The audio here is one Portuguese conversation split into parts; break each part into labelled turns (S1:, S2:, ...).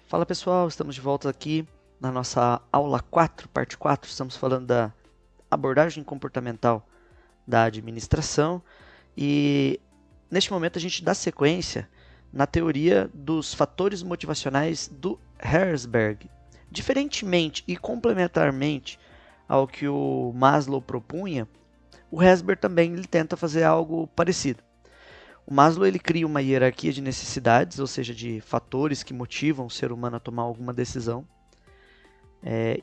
S1: Fala pessoal, estamos de volta aqui na nossa aula 4, parte 4. Estamos falando da abordagem comportamental da administração e neste momento a gente dá sequência na teoria dos fatores motivacionais do Herzberg. Diferentemente e complementarmente ao que o Maslow propunha, o Herzberg também ele tenta fazer algo parecido. O Maslow ele cria uma hierarquia de necessidades, ou seja, de fatores que motivam o ser humano a tomar alguma decisão,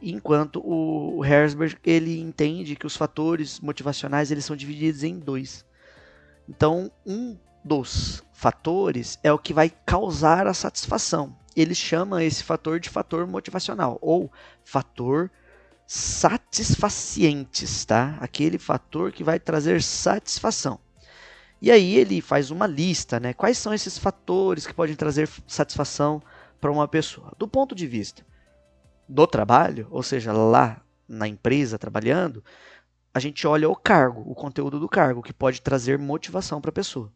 S1: enquanto o Herzberg ele entende que os fatores motivacionais eles são divididos em dois. Então, um dos fatores é o que vai causar a satisfação. Ele chama esse fator de fator motivacional ou fator satisfacientes, tá? Aquele fator que vai trazer satisfação. E aí ele faz uma lista, né? Quais são esses fatores que podem trazer satisfação para uma pessoa? Do ponto de vista do trabalho, ou seja, lá na empresa trabalhando, a gente olha o cargo, o conteúdo do cargo, que pode trazer motivação para a pessoa.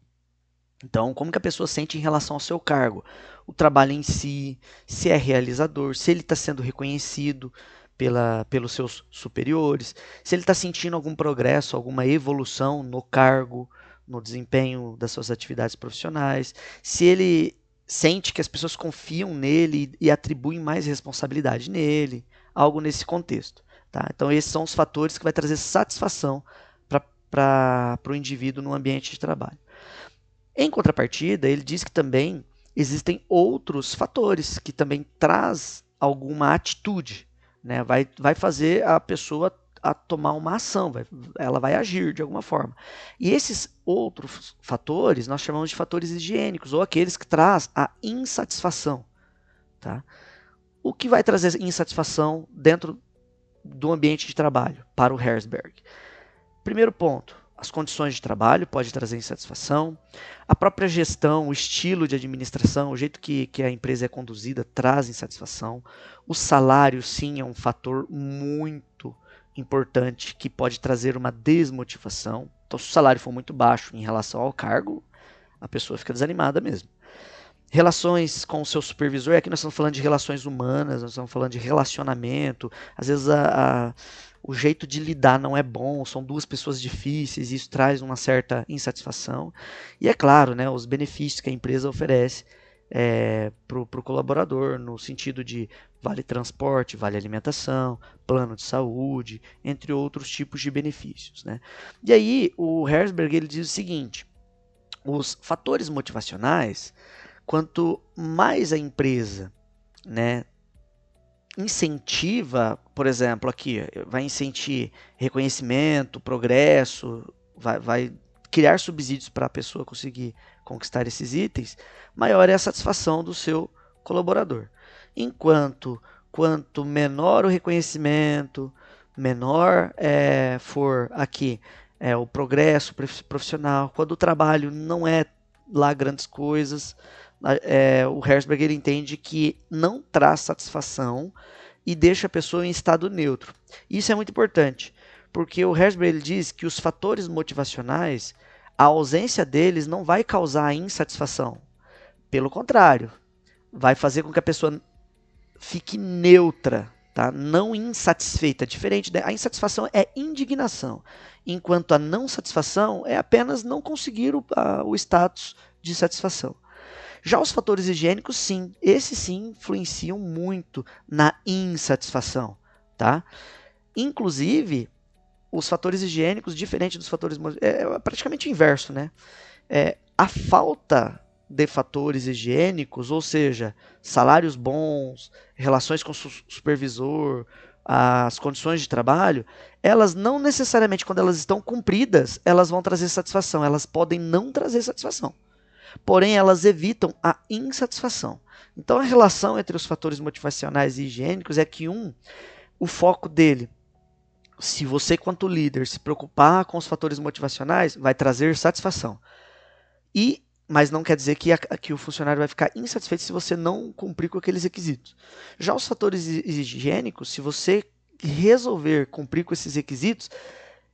S1: Então, como que a pessoa sente em relação ao seu cargo? O trabalho em si, se é realizador, se ele está sendo reconhecido pelos seus superiores, se ele está sentindo algum progresso, alguma evolução no cargo, no desempenho das suas atividades profissionais, se ele sente que as pessoas confiam nele e atribuem mais responsabilidade nele, algo nesse contexto. Tá? Então, esses são os fatores que vai trazer satisfação para o indivíduo no ambiente de trabalho. Em contrapartida, ele diz que também existem outros fatores que também traz alguma atitude, né? Vai fazer a pessoa a tomar uma ação, ela vai agir de alguma forma. E esses outros fatores nós chamamos de fatores higiênicos, ou aqueles que traz a insatisfação. Tá? O que vai trazer insatisfação dentro do ambiente de trabalho para o Herzberg? Primeiro ponto, as condições de trabalho podem trazer insatisfação, a própria gestão, o estilo de administração, o jeito que a empresa é conduzida traz insatisfação, o salário sim é um fator muito importante que pode trazer uma desmotivação. Então, se o salário for muito baixo em relação ao cargo, a pessoa fica desanimada mesmo. Relações com o seu supervisor, aqui nós estamos falando de relações humanas, nós estamos falando de relacionamento, às vezes o jeito de lidar não é bom, são duas pessoas difíceis, e isso traz uma certa insatisfação. E é claro, né, os benefícios que a empresa oferece para o colaborador, no sentido de vale transporte, vale alimentação, plano de saúde, entre outros tipos de benefícios. Né? E aí o Herzberg ele diz o seguinte, os fatores motivacionais, quanto mais a empresa, né, incentiva, por exemplo, aqui, vai incentivar reconhecimento, progresso, vai criar subsídios para a pessoa conseguir conquistar esses itens, maior é a satisfação do seu colaborador. Quanto menor o reconhecimento, menor for aqui o progresso profissional, quando o trabalho não é lá grandes coisas, o Herzberg ele entende que não traz satisfação e deixa a pessoa em estado neutro. Isso é muito importante, porque o Herzberg ele diz que os fatores motivacionais, a ausência deles não vai causar insatisfação. Pelo contrário, vai fazer com que a pessoa fique neutra, tá? Não insatisfeita. Diferente, a insatisfação é indignação, enquanto a não satisfação é apenas não conseguir o status de satisfação. Já os fatores higiênicos, sim, esses sim influenciam muito na insatisfação, tá? Inclusive, os fatores higiênicos, diferente dos fatores... É praticamente o inverso, né? A falta de fatores higiênicos, ou seja, salários bons, relações com o supervisor, as condições de trabalho, elas não necessariamente, quando elas estão cumpridas, elas vão trazer satisfação, elas podem não trazer satisfação. Porém, elas evitam a insatisfação. Então, a relação entre os fatores motivacionais e higiênicos é que o foco dele, se você, quanto líder, se preocupar com os fatores motivacionais, vai trazer satisfação. Mas não quer dizer que o funcionário vai ficar insatisfeito se você não cumprir com aqueles requisitos. Já os fatores higiênicos, se você resolver cumprir com esses requisitos,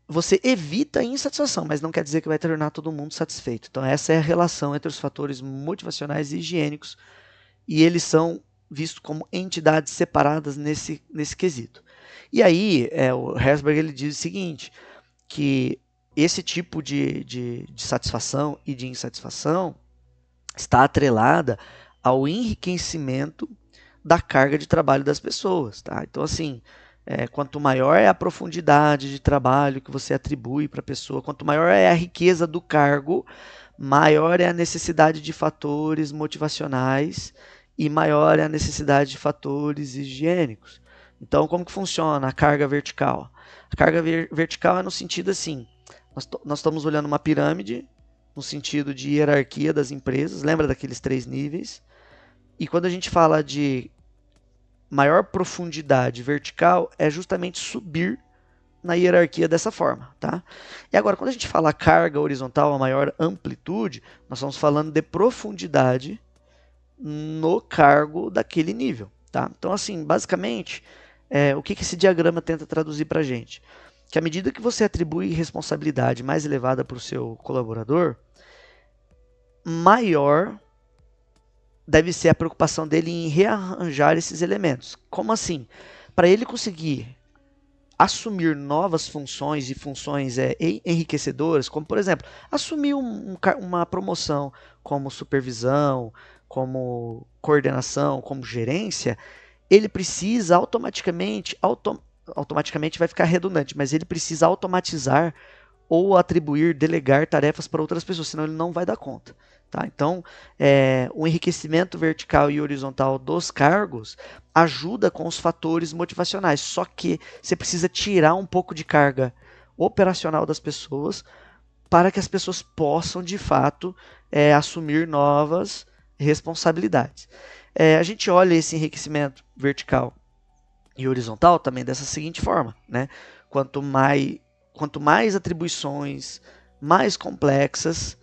S1: você evita a insatisfação, mas não quer dizer que vai tornar todo mundo satisfeito. Então essa é a relação entre os fatores motivacionais e higiênicos, e eles são visto como entidades separadas nesse quesito. E aí, o Herzberg ele diz o seguinte, que esse tipo de satisfação e de insatisfação está atrelada ao enriquecimento da carga de trabalho das pessoas. Tá? Então, assim, quanto maior é a profundidade de trabalho que você atribui para a pessoa, quanto maior é a riqueza do cargo, maior é a necessidade de fatores motivacionais e maior é a necessidade de fatores higiênicos. Então, como que funciona a carga vertical? A carga vertical é no sentido assim, nós estamos olhando uma pirâmide, no sentido de hierarquia das empresas, lembra daqueles 3 níveis? E quando a gente fala de maior profundidade vertical, é justamente subir na hierarquia dessa forma, tá? E agora, quando a gente fala carga horizontal, a maior amplitude, nós estamos falando de profundidade no cargo daquele nível, tá? Então, assim, basicamente, o que esse diagrama tenta traduzir para a gente? Que à medida que você atribui responsabilidade mais elevada para o seu colaborador, maior deve ser a preocupação dele em rearranjar esses elementos. Como assim? Para ele conseguir assumir novas funções e funções enriquecedoras, como por exemplo, assumir uma promoção como supervisão, como coordenação, como gerência, ele precisa automaticamente vai ficar redundante, mas ele precisa automatizar ou atribuir, delegar tarefas para outras pessoas, senão ele não vai dar conta. Tá? Então, o enriquecimento vertical e horizontal dos cargos ajuda com os fatores motivacionais, só que você precisa tirar um pouco de carga operacional das pessoas para que as pessoas possam, de fato, assumir novas responsabilidades. A gente olha esse enriquecimento vertical e horizontal também dessa seguinte forma, né? Quanto mais atribuições mais complexas,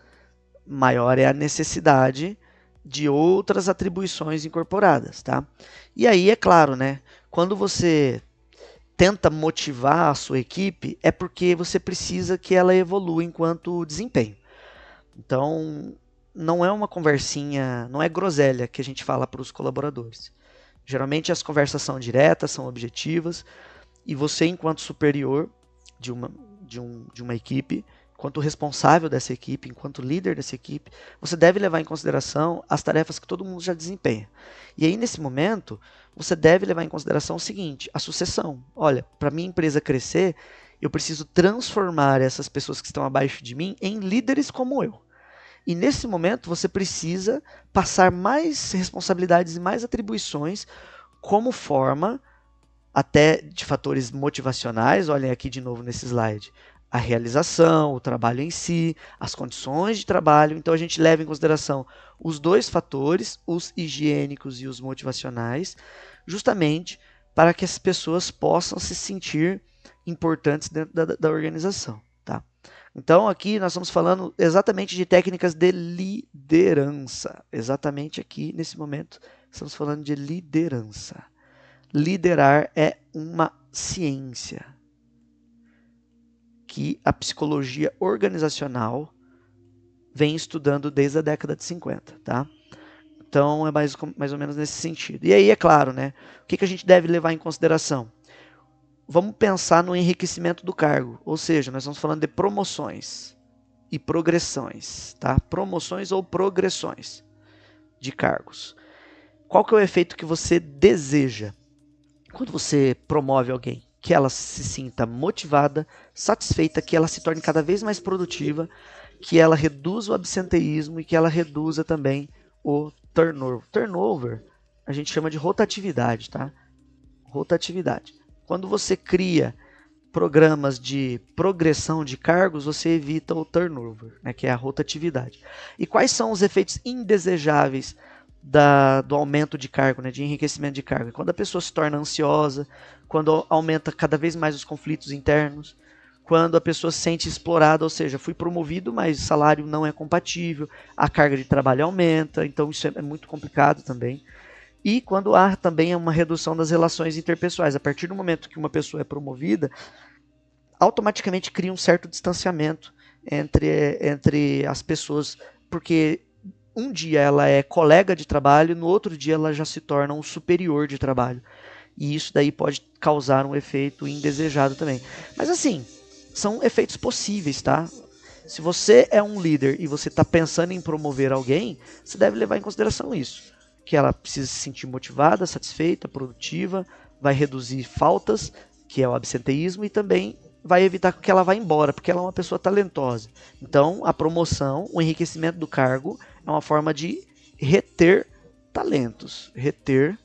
S1: maior é a necessidade de outras atribuições incorporadas, tá? E aí, é claro, né? Quando você tenta motivar a sua equipe, é porque você precisa que ela evolua enquanto desempenho. Então, não é uma conversinha, não é groselha que a gente fala para os colaboradores. Geralmente as conversas são diretas, são objetivas, e você, enquanto superior de uma equipe, enquanto responsável dessa equipe, enquanto líder dessa equipe, você deve levar em consideração as tarefas que todo mundo já desempenha. E aí, nesse momento, você deve levar em consideração o seguinte, a sucessão. Olha, para minha empresa crescer, eu preciso transformar essas pessoas que estão abaixo de mim em líderes como eu. E nesse momento, você precisa passar mais responsabilidades e mais atribuições como forma até de fatores motivacionais, olhem aqui de novo nesse slide, a realização, o trabalho em si, as condições de trabalho. Então a gente leva em consideração os dois fatores, os higiênicos e os motivacionais, justamente para que as pessoas possam se sentir importantes dentro da organização. Tá? Então aqui nós estamos falando exatamente de técnicas de liderança. Exatamente aqui nesse momento estamos falando de liderança. Liderar é uma ciência que a psicologia organizacional vem estudando desde a década de 50, tá? Então é mais ou menos nesse sentido. E aí, é claro, né? O que a gente deve levar em consideração? Vamos pensar no enriquecimento do cargo, ou seja, nós estamos falando de promoções e progressões, tá? Promoções ou progressões de cargos. Qual que é o efeito que você deseja quando você promove alguém? Que ela se sinta motivada, satisfeita, que ela se torne cada vez mais produtiva, que ela reduza o absenteísmo e que ela reduza também o turnover. Turnover a gente chama de rotatividade, tá? Rotatividade. Quando você cria programas de progressão de cargos, você evita o turnover, né, que é a rotatividade. E quais são os efeitos indesejáveis do aumento de cargo, né, de enriquecimento de cargo? Quando a pessoa se torna ansiosa, quando aumenta cada vez mais os conflitos internos, quando a pessoa se sente explorada, ou seja, fui promovido, mas o salário não é compatível, a carga de trabalho aumenta, então isso é muito complicado também. E quando há também uma redução das relações interpessoais. A partir do momento que uma pessoa é promovida, automaticamente cria um certo distanciamento entre as pessoas, porque um dia ela é colega de trabalho, no outro dia ela já se torna um superior de trabalho. E isso daí pode causar um efeito indesejado também. Mas assim, são efeitos possíveis, tá? Se você é um líder e você está pensando em promover alguém, você deve levar em consideração isso. Que ela precisa se sentir motivada, satisfeita, produtiva, vai reduzir faltas, que é o absenteísmo, e também vai evitar que ela vá embora, porque ela é uma pessoa talentosa. Então, a promoção, o enriquecimento do cargo é uma forma de reter talentos. Reter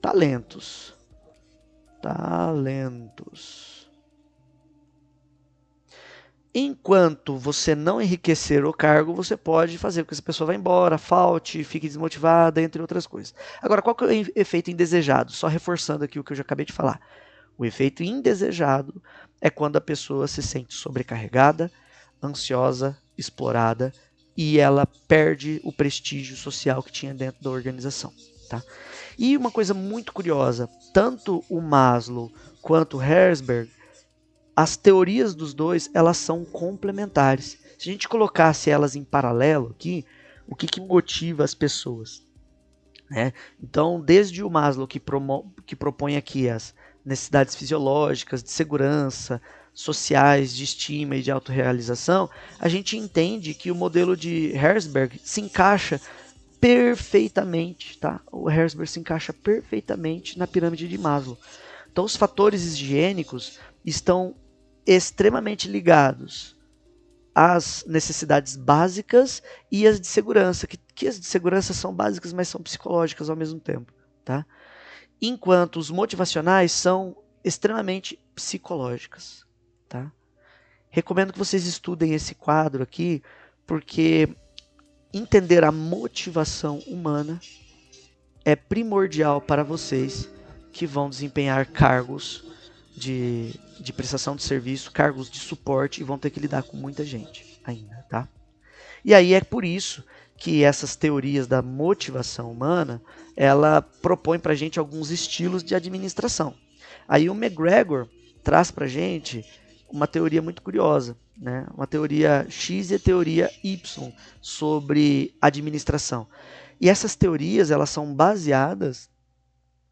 S1: talentos. Talentos. Enquanto você não enriquecer o cargo, você pode fazer com que essa pessoa vá embora, falte, fique desmotivada, entre outras coisas. Agora, qual que é o efeito indesejado? Só reforçando aqui o que eu já acabei de falar. O efeito indesejado é quando a pessoa se sente sobrecarregada, ansiosa, explorada e ela perde o prestígio social que tinha dentro da organização. Tá? E uma coisa muito curiosa, tanto o Maslow quanto o Herzberg, as teorias dos dois, elas são complementares. Se a gente colocasse elas em paralelo aqui, o que motiva as pessoas? Né? Então, desde o Maslow, que propõe aqui as necessidades fisiológicas, de segurança, sociais, de estima e de autorrealização, a gente entende que o modelo de Herzberg se encaixa perfeitamente, tá? O Herzberg se encaixa perfeitamente na pirâmide de Maslow. Então, os fatores higiênicos estão extremamente ligados às necessidades básicas e às de segurança, que as de segurança são básicas, mas são psicológicas ao mesmo tempo, tá? Enquanto os motivacionais são extremamente psicológicas, tá? Recomendo que vocês estudem esse quadro aqui, porque entender a motivação humana é primordial para vocês que vão desempenhar cargos de prestação de serviço, cargos de suporte e vão ter que lidar com muita gente ainda, tá? E aí é por isso que essas teorias da motivação humana, ela propõe pra gente alguns estilos de administração. Aí o McGregor traz pra gente uma teoria muito curiosa, né? Uma teoria X e a teoria Y sobre administração. E essas teorias, elas são baseadas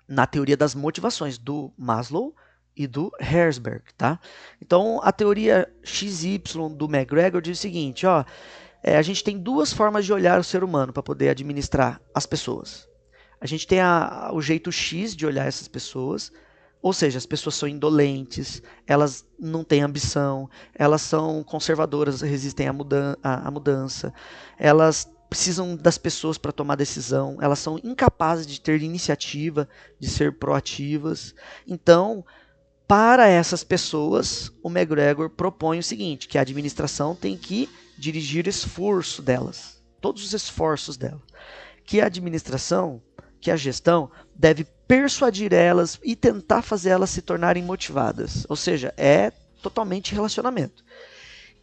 S1: na teoria das motivações do Maslow e do Herzberg, tá? Então, a teoria XY do McGregor diz o seguinte, ó, a gente tem duas formas de olhar o ser humano para poder administrar as pessoas. A gente tem o jeito X de olhar essas pessoas, ou seja, as pessoas são indolentes, elas não têm ambição, elas são conservadoras, resistem à mudança, elas precisam das pessoas para tomar decisão, elas são incapazes de ter iniciativa, de ser proativas. Então, para essas pessoas, o McGregor propõe o seguinte, que a administração tem que dirigir esforço delas, todos os esforços delas. Que a administração, que a gestão, deve persuadir elas e tentar fazer elas se tornarem motivadas. Ou seja, é totalmente relacionamento.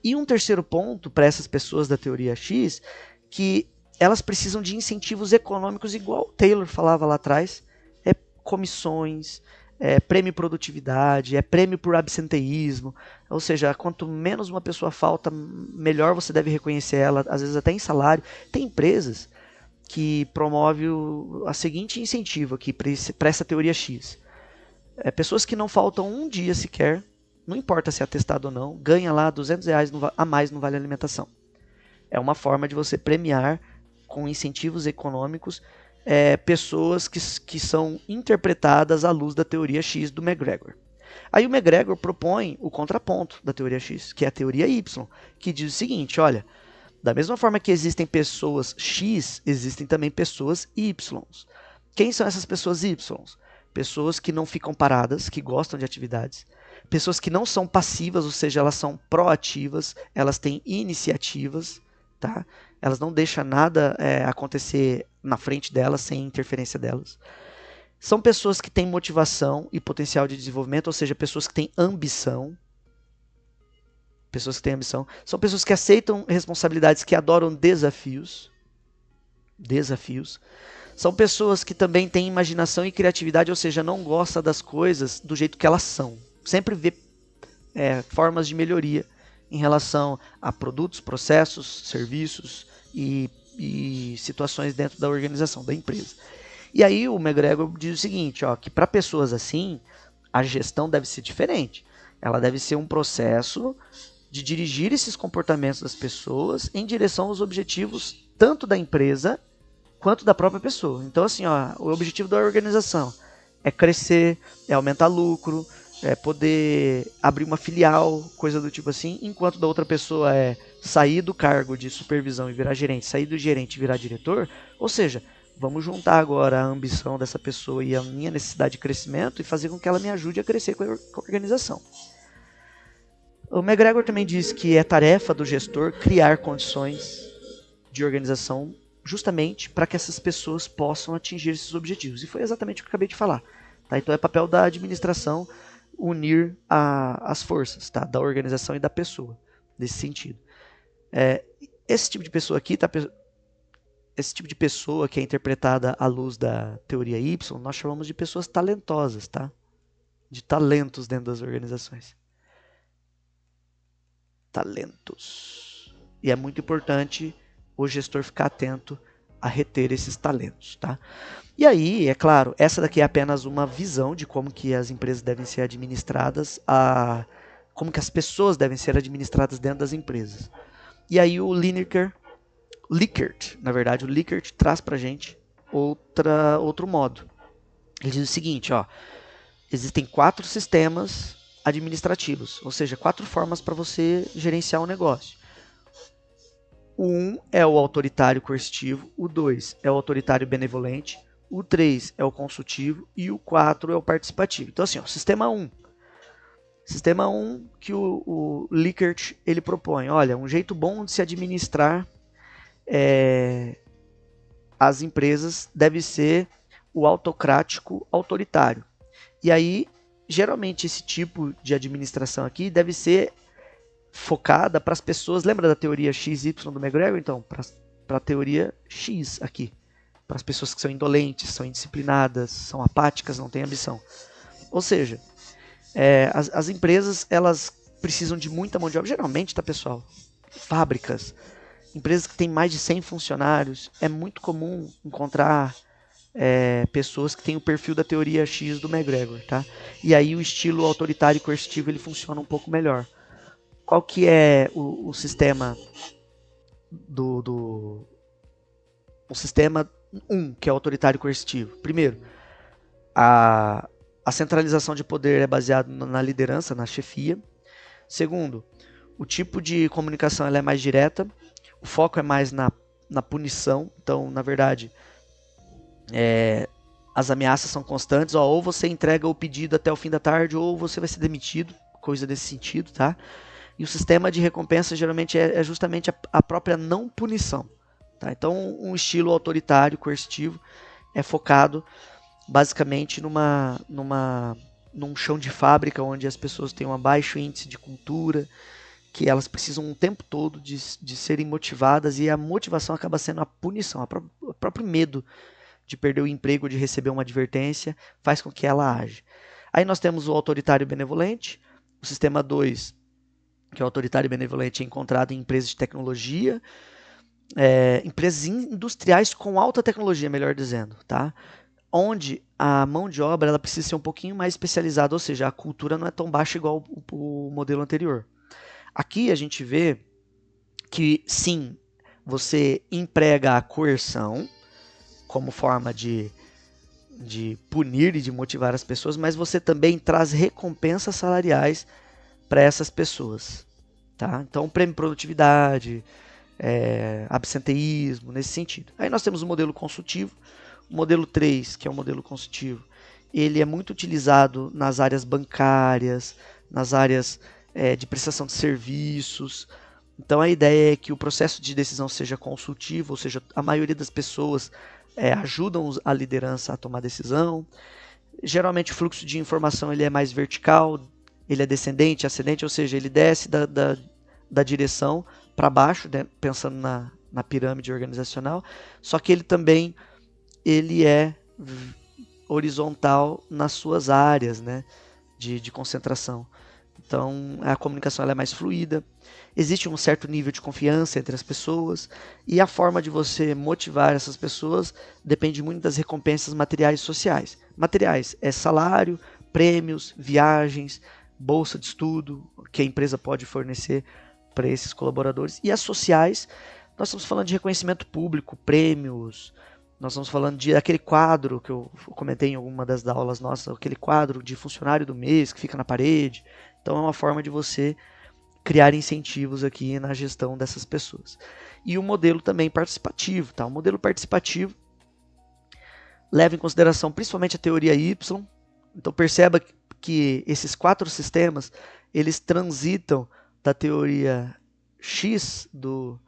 S1: E um terceiro ponto para essas pessoas da teoria X, que elas precisam de incentivos econômicos, igual o Taylor falava lá atrás, comissões, prêmio produtividade, prêmio por absenteísmo, ou seja, quanto menos uma pessoa falta, melhor você deve reconhecer ela, às vezes até em salário. Tem empresas que promovem a seguinte incentivo aqui para essa teoria X. Pessoas que não faltam um dia sequer, não importa se é atestado ou não, ganha lá R$200 a mais no Vale Alimentação. É uma forma de você premiar com incentivos econômicos pessoas que são interpretadas à luz da teoria X do McGregor. Aí o McGregor propõe o contraponto da teoria X, que é a teoria Y, que diz o seguinte, olha, da mesma forma que existem pessoas X, existem também pessoas Y. Quem são essas pessoas Y? Pessoas que não ficam paradas, que gostam de atividades, pessoas que não são passivas, ou seja, elas são proativas, elas têm iniciativas, tá? Elas não deixam nada acontecer na frente delas sem interferência delas. São pessoas que têm motivação e potencial de desenvolvimento, ou seja, pessoas que têm ambição. Pessoas que têm ambição. São pessoas que aceitam responsabilidades, que adoram desafios. São pessoas que também têm imaginação e criatividade, ou seja, não gostam das coisas do jeito que elas são. Sempre vê formas de melhoria em relação a produtos, processos, serviços e situações dentro da organização, da empresa. E aí o McGregor diz o seguinte, ó, que para pessoas assim, a gestão deve ser diferente. Ela deve ser um processo de dirigir esses comportamentos das pessoas em direção aos objetivos tanto da empresa quanto da própria pessoa. Então, assim, ó, o objetivo da organização é crescer, é aumentar lucro, é poder abrir uma filial, coisa do tipo assim, enquanto da outra pessoa é sair do cargo de supervisão e virar gerente, sair do gerente e virar diretor. Ou seja, vamos juntar agora a ambição dessa pessoa e a minha necessidade de crescimento e fazer com que ela me ajude a crescer com a organização. O McGregor também diz que é tarefa do gestor criar condições de organização justamente para que essas pessoas possam atingir esses objetivos. E foi exatamente o que eu acabei de falar. Tá? Então é papel da administração unir as forças, tá? Da organização e da pessoa, nesse sentido. Esse tipo de pessoa aqui, tá? Esse tipo de pessoa que é interpretada à luz da teoria Y, nós chamamos de pessoas talentosas, tá? De talentos dentro das organizações. Talentos. E é muito importante o gestor ficar atento a reter esses talentos, tá? E aí, é claro, essa daqui é apenas uma visão de como que as empresas devem ser administradas, como que as pessoas devem ser administradas dentro das empresas. E aí o Likert, na verdade, o Likert traz pra gente outro modo. Ele diz o seguinte, ó, existem 4 sistemas administrativos, ou seja, 4 formas para você gerenciar um negócio. O 1 é o autoritário coercitivo, o 2 é o autoritário benevolente, o 3 é o consultivo e o 4 é o participativo. Então assim, ó, sistema 1. Sistema 1 que o Likert ele propõe, olha, um jeito bom de se administrar as empresas deve ser o autocrático autoritário. E aí, geralmente esse tipo de administração aqui deve ser focada para as pessoas, lembra da teoria XY do McGregor? Então, para a teoria X aqui. Para as pessoas que são indolentes, são indisciplinadas, são apáticas, não têm ambição. Ou seja, as empresas elas precisam de muita mão de obra, geralmente, tá, pessoal? Fábricas, empresas que têm mais de 100 funcionários, é muito comum encontrar pessoas que têm o perfil da teoria X do McGregor, tá? E aí o estilo autoritário e coercitivo ele funciona um pouco melhor. Qual que é o sistema o sistema 1, que é o autoritário coercitivo? Primeiro, a centralização de poder é baseada na liderança, na chefia. Segundo, o tipo de comunicação ela é mais direta, o foco é mais na punição. Então, na verdade, as ameaças são constantes, ou você entrega o pedido até o fim da tarde, ou você vai ser demitido, coisa desse sentido, tá? E o sistema de recompensa geralmente é justamente a própria não punição. Tá? Então, um estilo autoritário, coercitivo, é focado basicamente num chão de fábrica onde as pessoas têm um baixo índice de cultura, que elas precisam o tempo todo de serem motivadas, e a motivação acaba sendo a punição, o próprio medo de perder o emprego, de receber uma advertência, faz com que ela age. Aí nós temos o autoritário benevolente, o sistema 2, que é o autoritário benevolente, é encontrado em empresas de tecnologia, empresas industriais com alta tecnologia, melhor dizendo, tá? Onde a mão de obra ela precisa ser um pouquinho mais especializada, ou seja, a cultura não é tão baixa igual o modelo anterior. Aqui a gente vê que, sim, você emprega a coerção como forma de punir e de motivar as pessoas, mas você também traz recompensas salariais para essas pessoas. Tá? Então, prêmio produtividade, absenteísmo, nesse sentido. Aí nós temos o modelo consultivo. O modelo 3, que é o modelo consultivo, ele é muito utilizado nas áreas bancárias, nas áreas de prestação de serviços. Então a ideia é que o processo de decisão seja consultivo, ou seja, a maioria das pessoas ajudam a liderança a tomar decisão. Geralmente o fluxo de informação ele é mais vertical, ele é descendente, ascendente, ou seja, ele desce da direção para baixo, né, pensando na pirâmide organizacional, só que ele também é horizontal nas suas áreas, né, de concentração. Então, a comunicação ela é mais fluida, existe um certo nível de confiança entre as pessoas e a forma de você motivar essas pessoas depende muito das recompensas materiais e sociais. Materiais é salário, prêmios, viagens, bolsa de estudo que a empresa pode fornecer para esses colaboradores. E as sociais, nós estamos falando de reconhecimento público, prêmios, nós estamos falando de aquele quadro que eu comentei em alguma das aulas nossas, aquele quadro de funcionário do mês que fica na parede. Então é uma forma de você criar incentivos aqui na gestão dessas pessoas. E o modelo também participativo, tá? O modelo participativo leva em consideração principalmente a teoria Y. Então perceba que esses 4 sistemas, eles transitam da teoria X do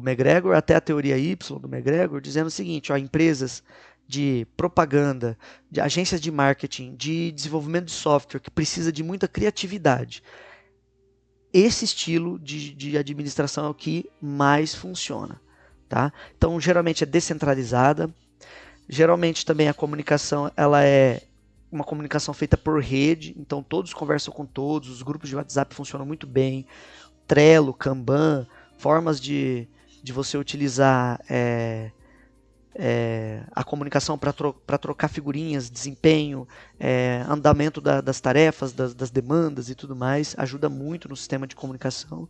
S1: McGregor até a teoria Y do McGregor, dizendo o seguinte, ó, empresas de propaganda, de agências de marketing, de desenvolvimento de software, que precisa de muita criatividade. Esse estilo de administração é o que mais funciona. Tá? Então, geralmente é descentralizada. Geralmente também a comunicação ela é uma comunicação feita por rede, então todos conversam com todos, os grupos de WhatsApp funcionam muito bem. Trello, Kanban, formas de você utilizar a comunicação para trocar figurinhas, desempenho, andamento das tarefas, das demandas e tudo mais, ajuda muito no sistema de comunicação.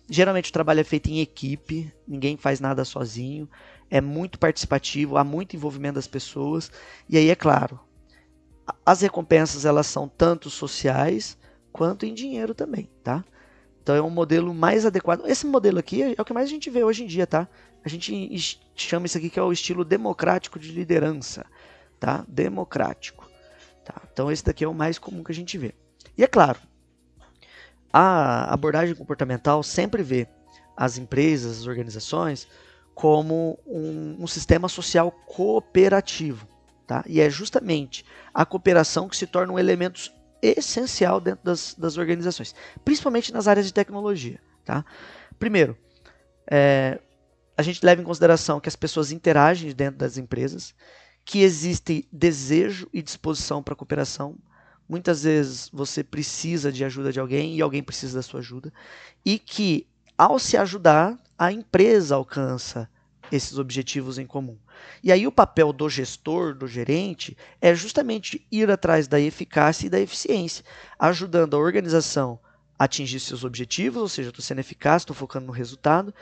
S1: Geralmente o trabalho é feito em equipe, ninguém faz nada sozinho, é muito participativo, há muito envolvimento das pessoas, e aí é claro, as recompensas elas são tanto sociais quanto em dinheiro também, tá? Então é um modelo mais adequado. Esse modelo aqui é o que mais a gente vê hoje em dia, tá? A gente chama isso aqui que é o estilo democrático de liderança, tá? Democrático. Tá? Então esse daqui é o mais comum que a gente vê. E é claro, a abordagem comportamental sempre vê as empresas, as organizações, como um sistema social cooperativo. Tá? E é justamente a cooperação que se torna um elemento essencial dentro das organizações, principalmente nas áreas de tecnologia. Tá? Primeiro, a gente leva em consideração que as pessoas interagem dentro das empresas, que existe desejo e disposição para cooperação. Muitas vezes você precisa de ajuda de alguém e alguém precisa da sua ajuda, e que ao se ajudar, a empresa alcança esses objetivos em comum. E aí o papel do gestor, do gerente, é justamente ir atrás da eficácia e da eficiência, ajudando a organização a atingir seus objetivos, ou seja, estou sendo eficaz, estou focando no resultado,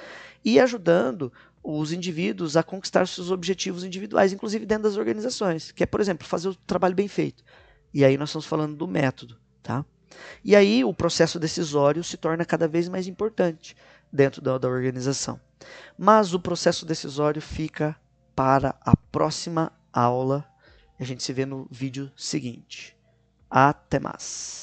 S1: e ajudando os indivíduos a conquistar seus objetivos individuais, inclusive dentro das organizações, que é, por exemplo, fazer o trabalho bem feito. E aí nós estamos falando do método. Tá? E aí o processo decisório se torna cada vez mais importante dentro da organização. Mas o processo decisório fica para a próxima aula. A gente se vê no vídeo seguinte. Até mais!